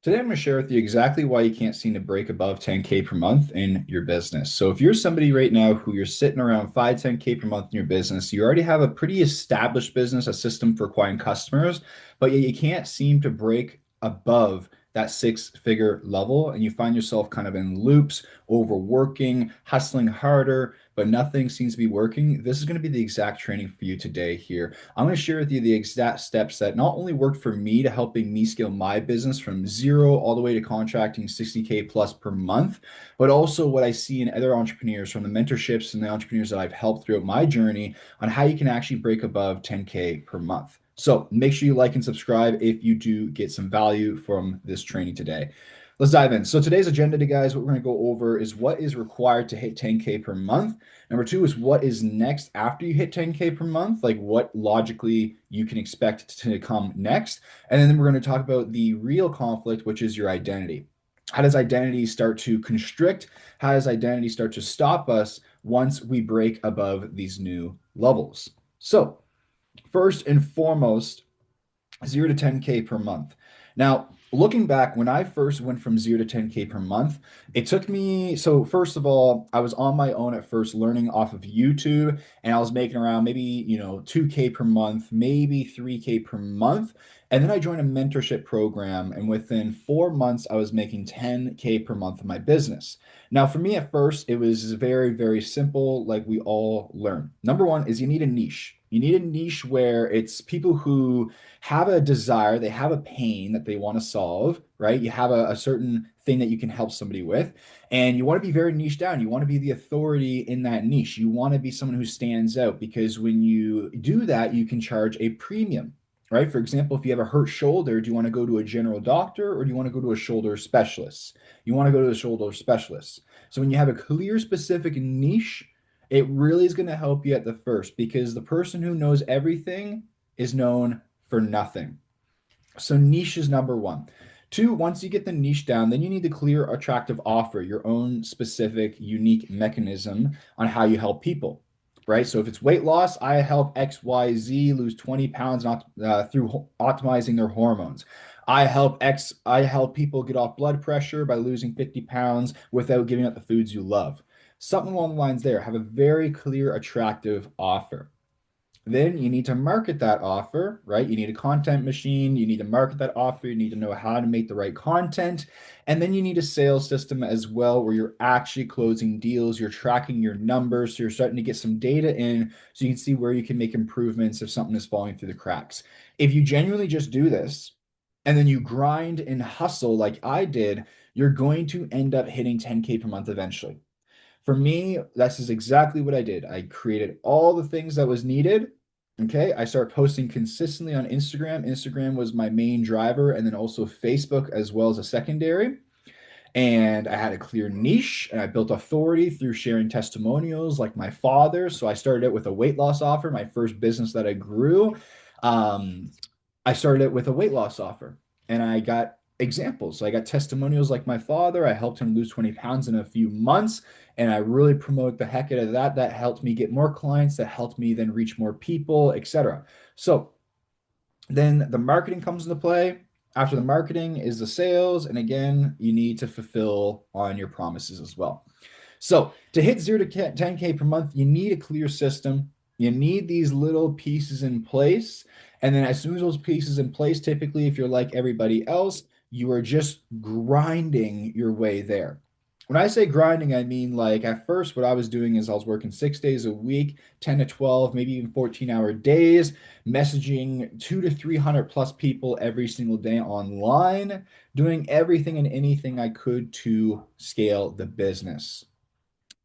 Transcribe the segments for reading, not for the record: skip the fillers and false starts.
Today, I'm going to share with you exactly why you can't seem to break above 10K per month in your business. So, if you're somebody right now who you're sitting around 5, 10K per month in your business, you already have a pretty established business, a system for acquiring customers, but yet you can't seem to break above that six-figure level, and you find yourself kind of in loops, overworking, hustling harder, but nothing seems to be working. This is going to be the exact training for you today here. I'm going to share with you the exact steps that not only worked for me to helping me scale my business from zero all the way to contracting 60K plus per month, but also what I see in other entrepreneurs from the mentorships and the entrepreneurs that I've helped throughout my journey on how you can actually break above 10K per month. So make sure you like and subscribe if you do get some value from this training today. Let's dive in. So today's agenda, guys, what we're going to go over is what is required to hit 10K per month. Number two is what is next after you hit 10K per month, like what logically you can expect to come next. And then we're going to talk about the real conflict, which is your identity. How does identity start to constrict? How does identity start to stop us once we break above these new levels? So, first and foremost, 0 to 10K per month. Now, looking back, when I first went from 0 to 10K per month, it took me, so first of all, I was on my own at first learning off of YouTube, and I was making around maybe, 2K per month, maybe 3K per month. And then I joined a mentorship program, and within 4 months, I was making 10K per month of my business. Now, for me at first, it was very, very simple, like we all learn. Number one is you need a niche. You need a niche where it's people who have a desire, they have a pain that they want to solve, right? You have a certain thing that you can help somebody with, and you want to be very niche down. You want to be the authority in that niche. You want to be someone who stands out because when you do that, you can charge a premium. Right. For example, if you have a hurt shoulder, do you want to go to a general doctor or do you want to go to a shoulder specialist? You want to go to a shoulder specialist. So when you have a clear, specific niche, it really is going to help you at the first because the person who knows everything is known for nothing. So niche is number one. Two, once you get the niche down, then you need the clear, attractive offer, your own specific, unique mechanism on how you help people, right? So if it's weight loss, I help XYZ lose 20 pounds through optimizing their hormones. I help people get off blood pressure by losing 50 pounds without giving up the foods you love. Something along the lines there. Have a very clear, attractive offer. Then you need to market that offer, right? You need a content machine. You need to market that offer. You need to know how to make the right content. And then you need a sales system as well, where you're actually closing deals. You're tracking your numbers. So you're starting to get some data in so you can see where you can make improvements if something is falling through the cracks. If you genuinely just do this and then you grind and hustle like I did, you're going to end up hitting 10K per month eventually. For me, this is exactly what I did. I created all the things that was needed. Okay, I started posting consistently on Instagram. Instagram was my main driver, and then also Facebook as well as a secondary. And I had a clear niche, and I built authority through sharing testimonials like my father. So I started it with a weight loss offer, my first business that I grew. Um, I started it with a weight loss offer and I got examples. So I got testimonials like my father. I helped him lose 20 pounds in a few months and I really promote the heck out of that. That helped me get more clients, that helped me then reach more people, etc. So then the marketing comes into play. After the marketing is the sales. And again, you need to fulfill on your promises as well. So to hit 0 to 10K per month, you need a clear system. You need these little pieces in place. And then as soon as those pieces in place, typically, if you're like everybody else, you are just grinding your way there. When I say grinding, I mean like at first, what I was doing is I was working 6 days a week, 10 to 12, maybe even 14-hour days, messaging two to 300 plus people every single day online, doing everything and anything I could to scale the business.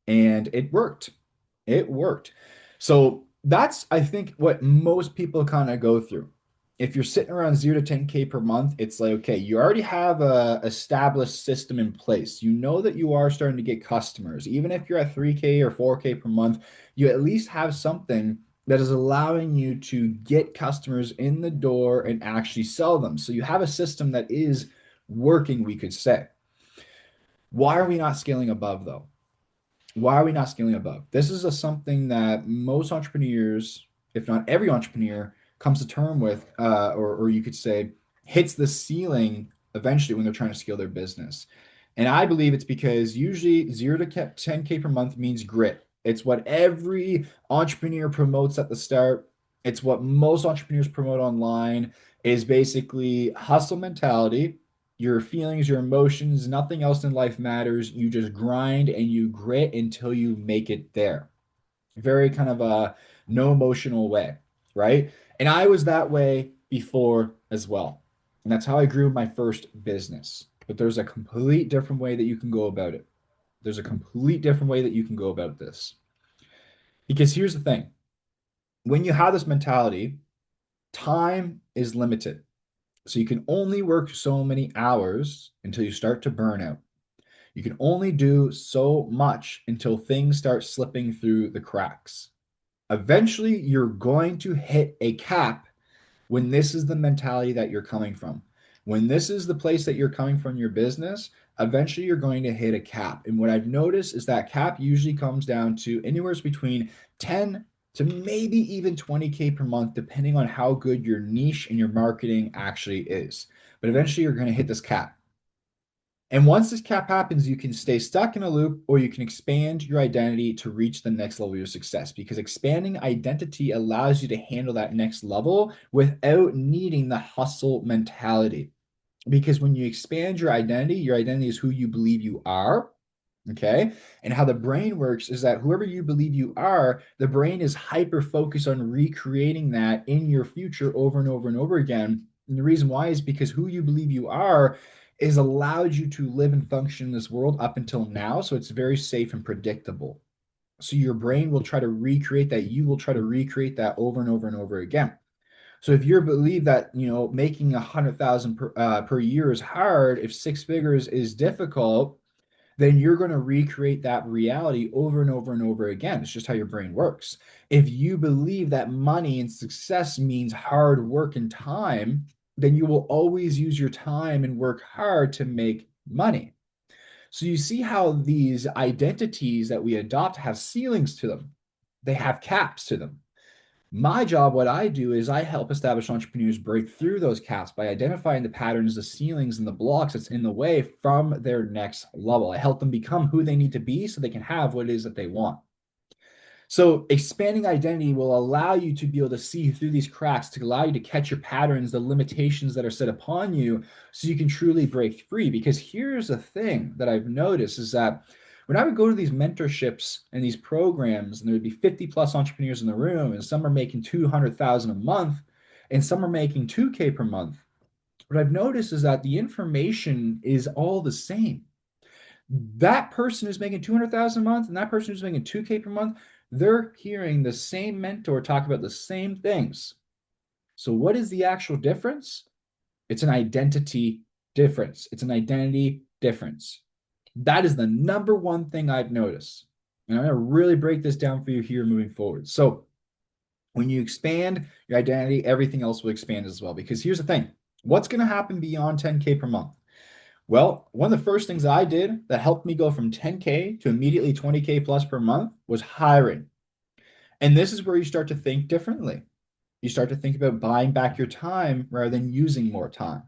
And it worked. It worked. So that's, I think, what most people kind of go through. If you're sitting around 0 to 10K per month, it's like, okay, you already have a established system in place. You know that you are starting to get customers. Even if you're at 3K or 4K per month, you at least have something that is allowing you to get customers in the door and actually sell them. So you have a system that is working, we could say. Why are we not scaling above though? Why are we not scaling above? This is something that most entrepreneurs, if not every entrepreneur, comes to term with, or you could say hits the ceiling eventually when they're trying to scale their business. And I believe it's because usually 0 to 10K per month means grit. It's what every entrepreneur promotes at the start. It's what most entrepreneurs promote online is basically hustle mentality. Your feelings, your emotions, nothing else in life matters. You just grind and you grit until you make it there. Very kind of a no emotional way, right? And I was that way before as well. And that's how I grew my first business. But there's a complete different way that you can go about it. There's a complete different way that you can go about this. Because here's the thing, when you have this mentality, time is limited. So you can only work so many hours until you start to burn out. You can only do so much until things start slipping through the cracks. Eventually, you're going to hit a cap when this is the mentality that you're coming from. When this is the place that you're coming from in your business, eventually you're going to hit a cap. And what I've noticed is that cap usually comes down to anywhere between 10 to maybe even 20K per month, depending on how good your niche and your marketing actually is. But eventually you're going to hit this cap. And once this cap happens, you can stay stuck in a loop or you can expand your identity to reach the next level of your success because expanding identity allows you to handle that next level without needing the hustle mentality. Because when you expand your identity is who you believe you are. Okay. And how the brain works is that whoever you believe you are, the brain is hyper focused on recreating that in your future over and over and over again. And the reason why is because who you believe you are is allowed you to live and function in this world up until now. So it's very safe and predictable. So your brain will try to recreate that. You will try to recreate that over and over and over again. So if you believe that making 100,000 per year is hard, if six figures is difficult, then you're going to recreate that reality over and over and over again. It's just how your brain works. If you believe that money and success means hard work and time, then you will always use your time and work hard to make money. So you see how these identities that we adopt have ceilings to them. They have caps to them. My job, what I do is I help established entrepreneurs break through those caps by identifying the patterns, the ceilings, and the blocks that's in the way from their next level. I help them become who they need to be so they can have what it is that they want. So expanding identity will allow you to be able to see through these cracks, to allow you to catch your patterns, the limitations that are set upon you, so you can truly break free. Because here's the thing that I've noticed is that when I would go to these mentorships and these programs, and there would be 50 plus entrepreneurs in the room, and some are making 200,000 a month, and some are making 2K per month. What I've noticed is that the information is all the same. That person who's making 200,000 a month and that person who's making 2K per month, they're hearing the same mentor talk about the same things. So what is the actual difference? It's an identity difference. It's an identity difference. That is the number one thing I've noticed. And I'm going to really break this down for you here moving forward. So when you expand your identity, everything else will expand as well. Because here's the thing, what's going to happen beyond 10K per month? Well, one of the first things I did that helped me go from 10K to immediately 20K plus per month was hiring. And this is where you start to think differently. You start to think about buying back your time rather than using more time,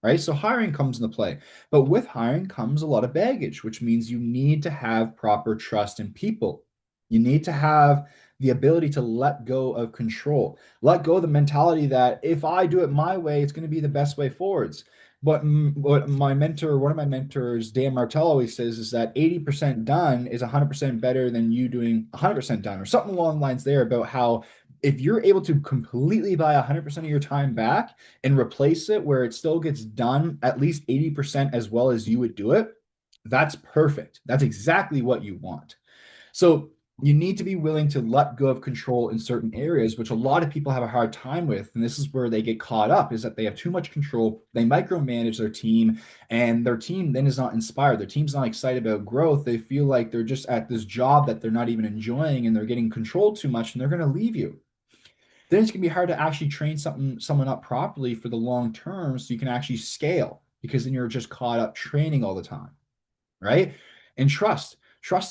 right? So hiring comes into play. But with hiring comes a lot of baggage, which means you need to have proper trust in people. You need to have the ability to let go of control, let go of the mentality that if I do it my way, it's going to be the best way forwards. But what my mentor, one of my mentors, Dan Martell, always says is that 80% done is 100% better than you doing 100% done, or something along the lines there about how if you're able to completely buy 100% of your time back and replace it where it still gets done at least 80% as well as you would do it, that's perfect. That's exactly what you want. So you need to be willing to let go of control in certain areas, which a lot of people have a hard time with. And this is where they get caught up, is that they have too much control. They micromanage their team, and their team then is not inspired. Their team's not excited about growth. They feel like they're just at this job that they're not even enjoying, and they're getting controlled too much, and they're going to leave you. Then it's going to be hard to actually train someone up properly for the long term so you can actually scale, because then you're just caught up training all the time, right? And trust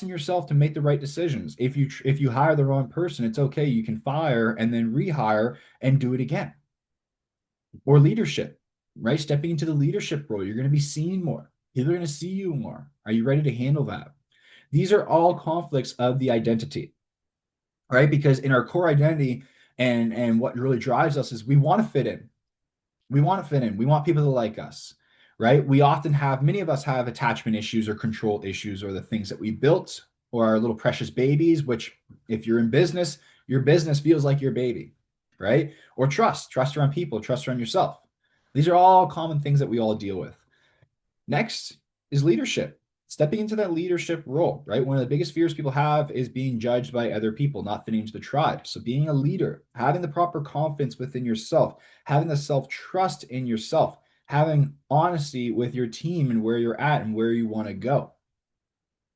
in yourself to make the right decisions. If you hire the wrong person, it's okay. You can fire and then rehire and do it again. Or leadership. right? Stepping into the leadership role, you're going to be seen more. People are going to see you more. Are you ready to handle that? These are all conflicts of the identity, right? Because in our core identity and what really drives us is we want to fit in. We want to fit in. We want people to like us, right? We often have, many of us have attachment issues or control issues or the things that we built or our little precious babies, which if you're in business, your business feels like your baby, right? Or trust around people, trust around yourself. These are all common things that we all deal with. Next is leadership, stepping into that leadership role, right? One of the biggest fears people have is being judged by other people, not fitting into the tribe. So being a leader, having the proper confidence within yourself, having the self-trust in yourself, having honesty with your team and where you're at and where you want to go.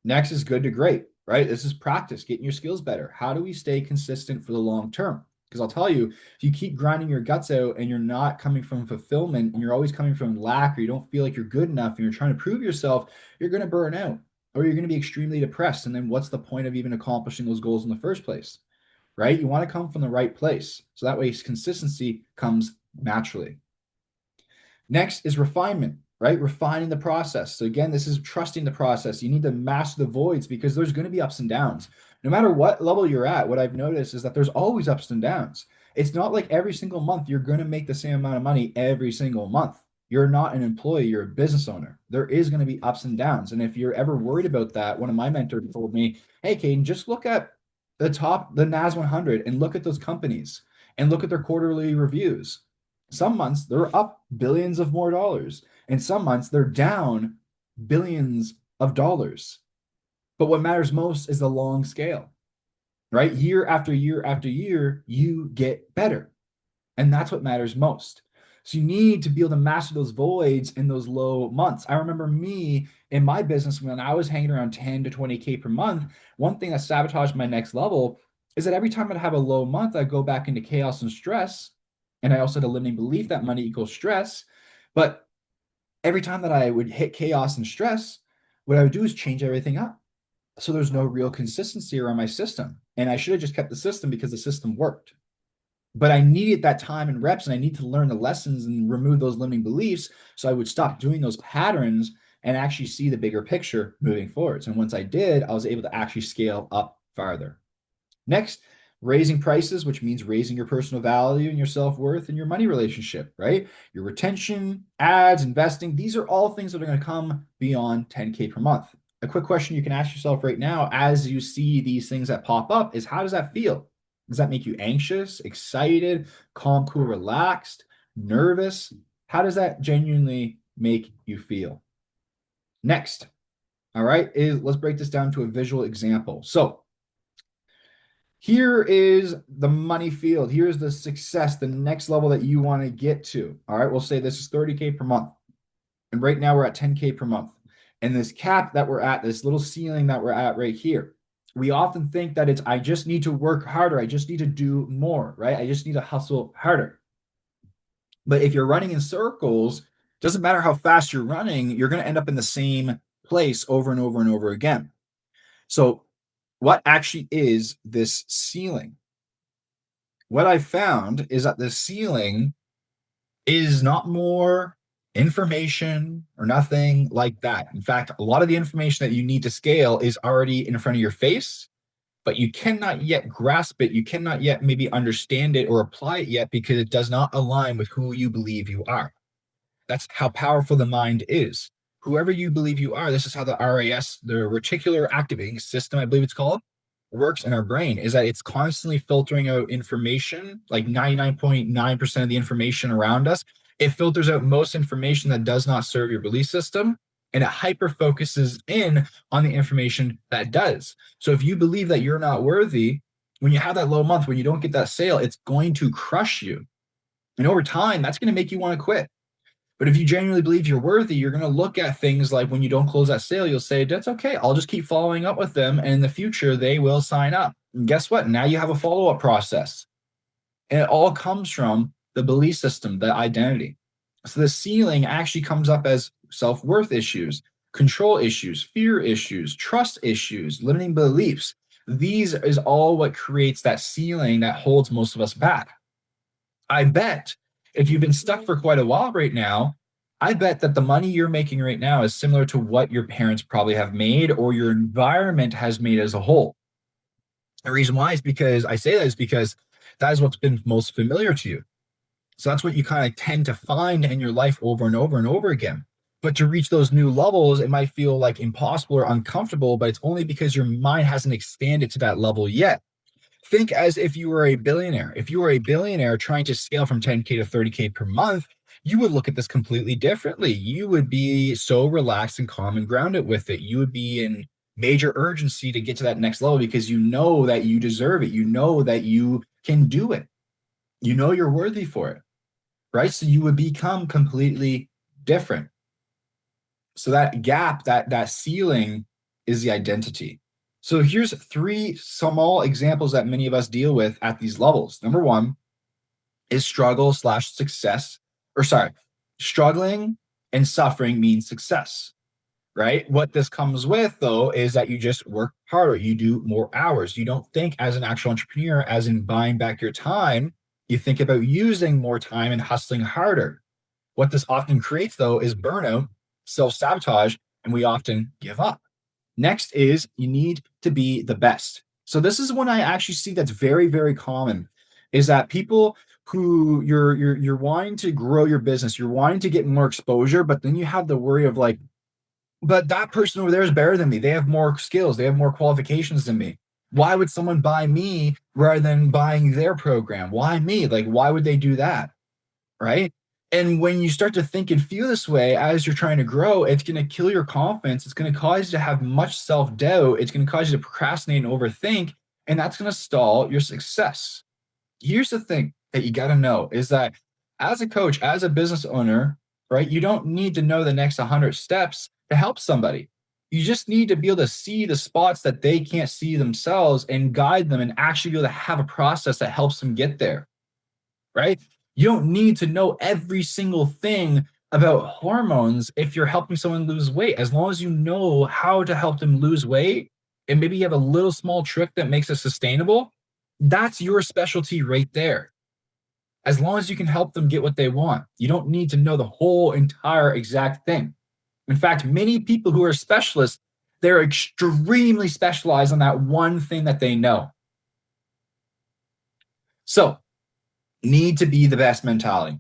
Next is good to great, right? This is practice, getting your skills better. How do we stay consistent for the long term? Because I'll tell you, if you keep grinding your guts out and you're not coming from fulfillment and you're always coming from lack or you don't feel like you're good enough and you're trying to prove yourself, you're going to burn out or you're going to be extremely depressed. And then what's the point of even accomplishing those goals in the first place, right? You want to come from the right place. So that way consistency comes naturally. Next is refinement, right? Refining the process. So again, this is trusting the process. You need to master the voids because there's going to be ups and downs. No matter what level you're at, what I've noticed is that there's always ups and downs. It's not like every single month you're going to make the same amount of money every single month. You're not an employee, you're a business owner. There is going to be ups and downs. And if you're ever worried about that, one of my mentors told me, hey, Caden, just look at the NAS 100 and look at those companies and look at their quarterly reviews. Some months they're up billions of more dollars, and some months they're down billions of dollars. But what matters most is the long scale, right? Year after year after year, you get better. And that's what matters most. So you need to be able to master those voids in those low months. I remember me in my business when I was hanging around 10 to 20K per month, one thing that sabotaged my next level is that every time I'd have a low month, I'd go back into chaos and stress. And I also had a limiting belief that money equals stress. But every time that I would hit chaos and stress, what I would do is change everything up. So there's no real consistency around my system. And I should have just kept the system because the system worked. But I needed that time and reps, and I need to learn the lessons and remove those limiting beliefs. So I would stop doing those patterns and actually see the bigger picture moving forwards. And once I did, I was able to actually scale up farther. Next, raising prices, which means raising your personal value and your self-worth and your money relationship, right? Your retention, ads, investing, these are all things that are going to come beyond 10K per month. A quick question you can ask yourself right now as you see these things that pop up is, how does that feel? Does that make you anxious, excited, calm, cool, relaxed, nervous? How does that genuinely make you feel? Next, all right, let's break this down to a visual example. So here is the money field. Here's the success, the next level that you want to get to. All right, we'll say this is 30K per month. And right now we're at 10K per month. And this cap that we're at, this little ceiling that we're at right here, we often think that it's, I just need to work harder. I just need to do more, right? I just need to hustle harder. But if you're running in circles, doesn't matter how fast you're running, you're going to end up in the same place over and over and over again. So what actually is this ceiling? What I found is that the ceiling is not more information or nothing like that. In fact, a lot of the information that you need to scale is already in front of your face, but you cannot yet grasp it. You cannot yet maybe understand it or apply it yet because it does not align with who you believe you are. That's how powerful the mind is. Whoever you believe you are, this is how the RAS, the reticular activating system, I believe it's called, works in our brain, is that it's constantly filtering out information, like 99.9% of the information around us. It filters out most information that does not serve your belief system, and it hyper focuses in on the information that does. So if you believe that you're not worthy, when you have that low month, when you don't get that sale, it's going to crush you. And over time, that's going to make you want to quit. But if you genuinely believe you're worthy, you're going to look at things like when you don't close that sale, you'll say, that's okay. I'll just keep following up with them. And in the future, they will sign up. And guess what? Now you have a follow-up process. And it all comes from the belief system, the identity. So the ceiling actually comes up as self-worth issues, control issues, fear issues, trust issues, limiting beliefs. These is all what creates that ceiling that holds most of us back. I bet If you've been stuck for quite a while right now, I bet that the money you're making right now is similar to what your parents probably have made or your environment has made as a whole. The reason why is because I say that is because that is what's been most familiar to you. So that's what you kind of tend to find in your life over and over and over again. But to reach those new levels, it might feel like impossible or uncomfortable, but it's only because your mind hasn't expanded to that level yet. Think as if you were a billionaire. If you were a billionaire trying to scale from 10K to 30K per month, you would look at this completely differently. You would be so relaxed and calm and grounded with it. You would be in major urgency to get to that next level because you know that you deserve it. You know that you can do it. You know you're worthy for it, right? So you would become completely different. So that gap, that ceiling is the identity. So here's 3 small examples that many of us deal with at these levels. Number 1 is struggle slash success, or sorry, struggling and suffering means success, right? What this comes with though is that you just work harder, you do more hours. You don't think as an actual entrepreneur, as in buying back your time. You think about using more time and hustling harder. What this often creates though is burnout, self-sabotage, and we often give up. Next is you need to be the best. So this is one I actually see that's very, very common, is that people who you're wanting to grow your business, you're wanting to get more exposure, but then you have the worry of like, but that person over there is better than me. They have more skills, they have more qualifications than me. Why would someone buy me rather than buying their program? Why me? Like, why would they do that? Right? And when you start to think and feel this way as you're trying to grow, it's going to kill your confidence. It's going to cause you to have much self doubt. It's going to cause you to procrastinate and overthink, and that's going to stall your success. Here's the thing that you got to know is that as a coach, as a business owner, right, you don't need to know the next 100 steps to help somebody. You just need to be able to see the spots that they can't see themselves and guide them and actually be able to have a process that helps them get there, right? You don't need to know every single thing about hormones if you're helping someone lose weight. As long as you know how to help them lose weight and maybe you have a little small trick that makes it sustainable, that's your specialty right there. As long as you can help them get what they want, you don't need to know the whole entire exact thing. In fact, many people who are specialists, they're extremely specialized on that one thing that they know. So, need to be the best mentality.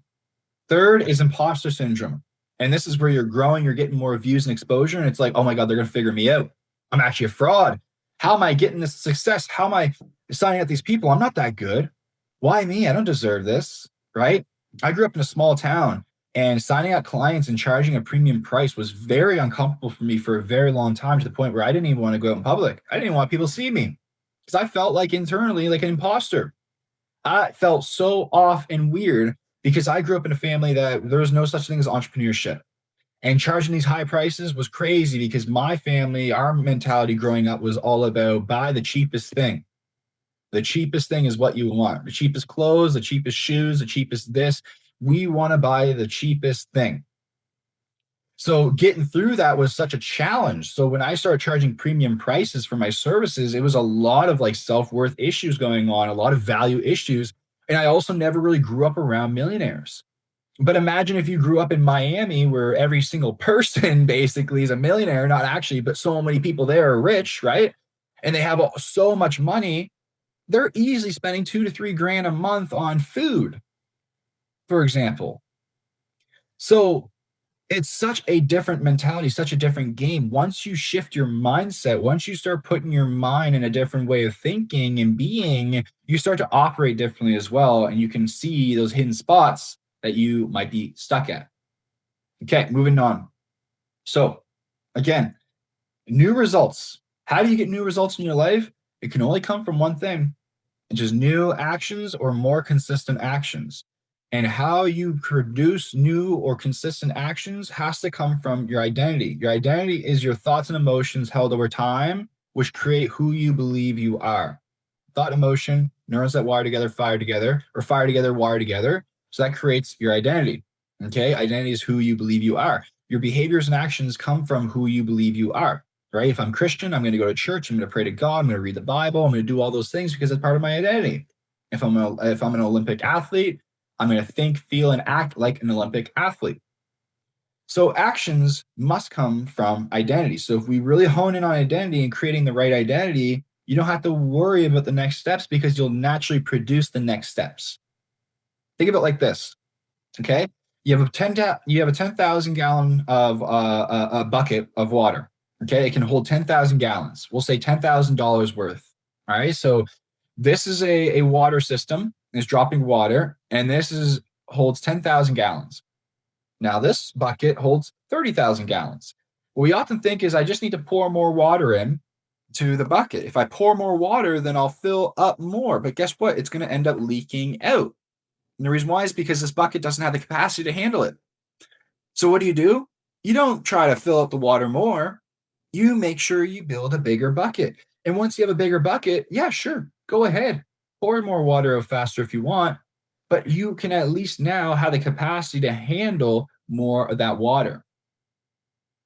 Third is imposter syndrome. And this is where you're growing, you're getting more views and exposure. And it's like, oh my God, they're going to figure me out. I'm actually a fraud. How am I getting this success? How am I signing up these people? I'm not that good. Why me? I don't deserve this, right? I grew up in a small town and signing out clients and charging a premium price was very uncomfortable for me for a very long time, to the point where I didn't even want to go out in public. I didn't even want people to see me because I felt like internally like an imposter. I felt so off and weird because I grew up in a family that there was no such thing as entrepreneurship. And charging these high prices was crazy because my family, our mentality growing up was all about buy the cheapest thing. The cheapest thing is what you want. The cheapest clothes, the cheapest shoes, the cheapest this. We want to buy the cheapest thing. So getting through that was such a challenge. So when I started charging premium prices for my services, it was a lot of like self-worth issues going on, a lot of value issues. And I also never really grew up around millionaires. But imagine if you grew up in Miami where every single person basically is a millionaire, not actually, but so many people there are rich, right? And they have so much money, they're easily spending 2 to 3 grand a month on food, for example. So it's such a different mentality, such a different game. Once you shift your mindset, once you start putting your mind in a different way of thinking and being, you start to operate differently as well. And you can see those hidden spots that you might be stuck at. Okay, moving on. So, again, new results. How do you get new results in your life? It can only come from one thing, which is new actions or more consistent actions. And how you produce new or consistent actions has to come from your identity. Your identity is your thoughts and emotions held over time, which create who you believe you are. Thought, emotion, neurons that wire together, fire together, or fire together, wire together. So that creates your identity. Okay. Identity is who you believe you are. Your behaviors and actions come from who you believe you are, right? If I'm Christian, I'm going to go to church. I'm going to pray to God. I'm going to read the Bible. I'm going to do all those things because it's part of my identity. If I'm an Olympic athlete, I'm going to think, feel, and act like an Olympic athlete. So actions must come from identity. So if we really hone in on identity and creating the right identity, you don't have to worry about the next steps because you'll naturally produce the next steps. Think of it like this, okay? You have a 10,000 gallon of a bucket of water. Okay, it can hold 10,000 gallons. We'll say $10,000 worth. All right, so this is a water system. It's dropping water, and holds 10,000 gallons. Now this bucket holds 30,000 gallons. What we often think is I just need to pour more water in to the bucket. If I pour more water, then I'll fill up more. But guess what? It's going to end up leaking out. And the reason why is because this bucket doesn't have the capacity to handle it. So what do? You don't try to fill up the water more. You make sure you build a bigger bucket. And once you have a bigger bucket, yeah, sure, go ahead. Pour more water out faster if you want. But you can at least now have the capacity to handle more of that water.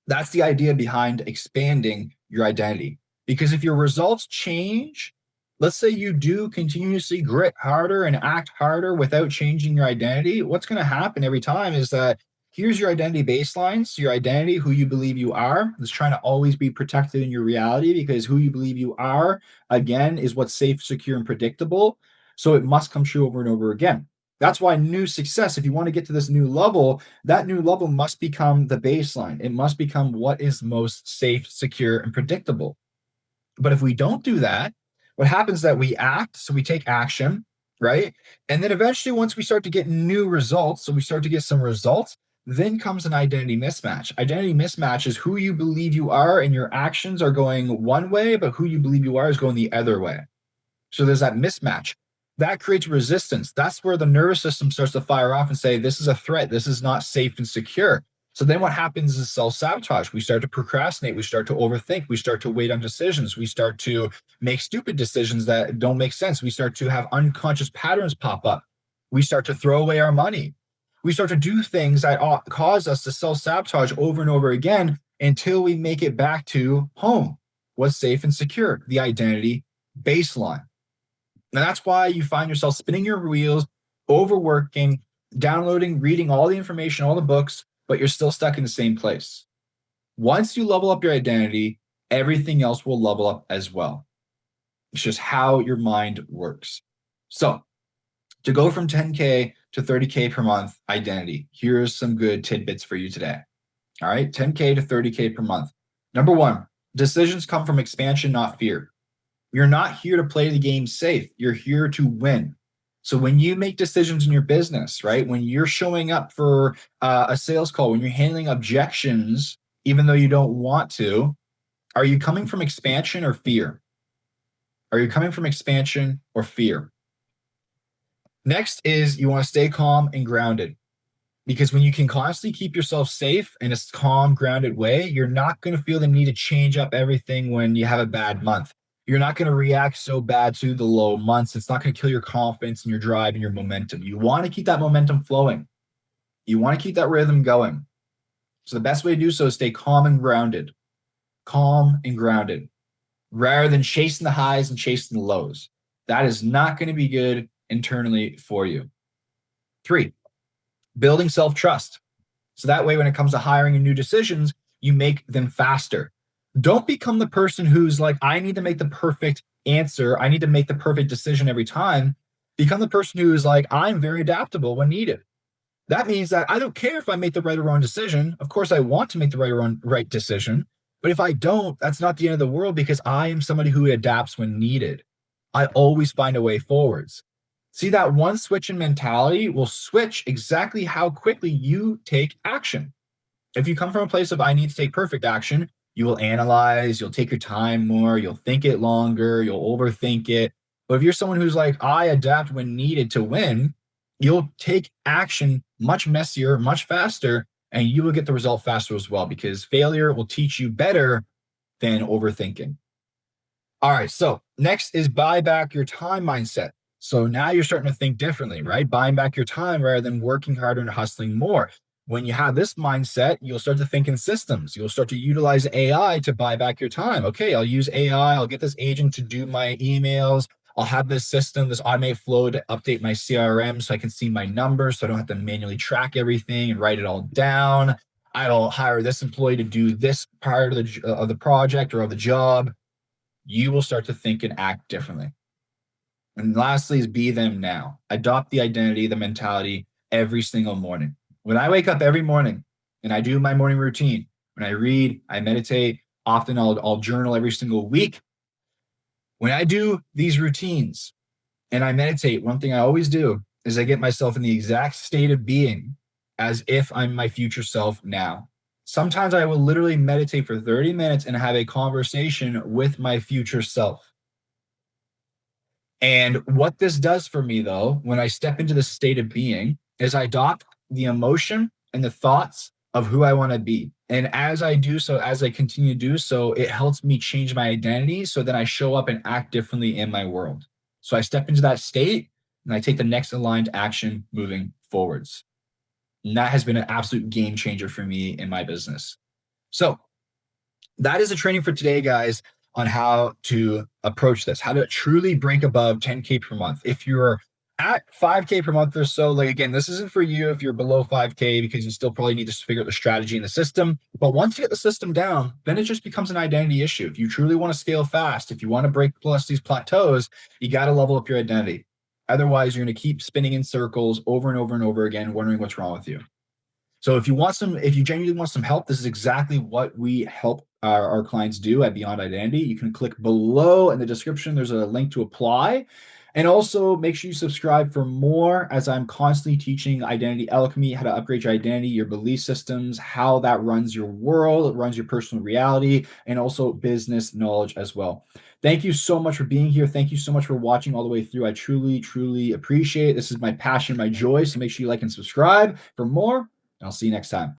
That's the idea behind expanding your identity. Because if your results change, let's say you do continuously grit harder and act harder without changing your identity, what's going to happen every time is that here's your identity baseline. So your identity, who you believe you are, is trying to always be protected in your reality because who you believe you are, again, is what's safe, secure, and predictable. So it must come true over and over again. That's why new success, if you want to get to this new level, that new level must become the baseline. It must become what is most safe, secure, and predictable. But if we don't do that, what happens is that we act, so we take action, right? And then eventually, once we start to get new results, so we start to get some results, then comes an identity mismatch. Identity mismatch is who you believe you are, and your actions are going one way, but who you believe you are is going the other way. So there's that mismatch. That creates resistance. That's where the nervous system starts to fire off and say, this is a threat. This is not safe and secure. So then what happens is self-sabotage. We start to procrastinate. We start to overthink. We start to wait on decisions. We start to make stupid decisions that don't make sense. We start to have unconscious patterns pop up. We start to throw away our money. We start to do things that cause us to self-sabotage over and over again until we make it back to home. What's safe and secure? The identity baseline. And that's why you find yourself spinning your wheels, overworking, downloading, reading all the information, all the books, but you're still stuck in the same place. Once you level up your identity, everything else will level up as well. It's just how your mind works. So to go from 10K to 30K per month identity, here's some good tidbits for you today. All right, 10K to 30K per month. Number one, decisions come from expansion, not fear. You're not here to play the game safe. You're here to win. So when you make decisions in your business, right, when you're showing up for a sales call, when you're handling objections, even though you don't want to, are you coming from expansion or fear? Are you coming from expansion or fear? Next is you want to stay calm and grounded. Because when you can constantly keep yourself safe in a calm, grounded way, you're not going to feel the need to change up everything when you have a bad month. You're not going to react so bad to the low months. It's not going to kill your confidence and your drive and your momentum. You want to keep that momentum flowing. You want to keep that rhythm going. So the best way to do so is stay calm and grounded. Calm and grounded. Rather than chasing the highs and chasing the lows. That is not going to be good internally for you. 3, building self-trust. So that way, when it comes to hiring and new decisions, you make them faster. Don't become the person who's like, I need to make the perfect answer. I need to make the perfect decision every time. Become the person who is like, I'm very adaptable when needed. That means that I don't care if I make the right or wrong decision. Of course, I want to make the right decision. But if I don't, that's not the end of the world because I am somebody who adapts when needed. I always find a way forwards. See, that one switch in mentality will switch exactly how quickly you take action. If you come from a place of I need to take perfect action, you will analyze, you'll take your time more, you'll think it longer, you'll overthink it. But if you're someone who's like, I adapt when needed to win, you'll take action much messier, much faster, and you will get the result faster as well because failure will teach you better than overthinking. All right, so next is buy back your time mindset. So now you're starting to think differently, right? Buying back your time rather than working harder and hustling more. When you have this mindset, you'll start to think in systems. You'll start to utilize AI to buy back your time. Okay, I'll use AI. I'll get this agent to do my emails. I'll have this system, this automated flow to update my CRM so I can see my numbers so I don't have to manually track everything and write it all down. I'll hire this employee to do this part of the project or of the job. You will start to think and act differently. And lastly is be them now. Adopt the identity, the mentality every single morning. When I wake up every morning and I do my morning routine, when I read, I meditate, often I'll journal every single week. When I do these routines and I meditate, one thing I always do is I get myself in the exact state of being as if I'm my future self now. Sometimes I will literally meditate for 30 minutes and have a conversation with my future self. And what this does for me, though, when I step into the state of being, is I adopt the emotion and the thoughts of who I want to be. And as I do so, as I continue to do so, it helps me change my identity so that I show up and act differently in my world. So I step into that state and I take the next aligned action moving forwards. And that has been an absolute game changer for me in my business. So that is a training for today, guys, on how to approach this, how to truly break above 10K per month. If you're at 5K per month or so, like again, this isn't for you if you're below 5K because you still probably need to figure out the strategy and the system. But once you get the system down, then it just becomes an identity issue. If you truly want to scale fast, if you want to break plus these plateaus, you got to level up your identity. Otherwise, you're going to keep spinning in circles over and over and over again, wondering what's wrong with you. So if you genuinely want some help, this is exactly what we help our clients do at Beyond Identity. You can click below in the description. There's a link to apply. And also make sure you subscribe for more, as I'm constantly teaching identity alchemy, how to upgrade your identity, your belief systems, how that runs your world, it runs your personal reality, and also business knowledge as well. Thank you so much for being here. Thank you so much for watching all the way through. I truly, truly appreciate it. This is my passion, my joy. So make sure you like and subscribe for more. And I'll see you next time.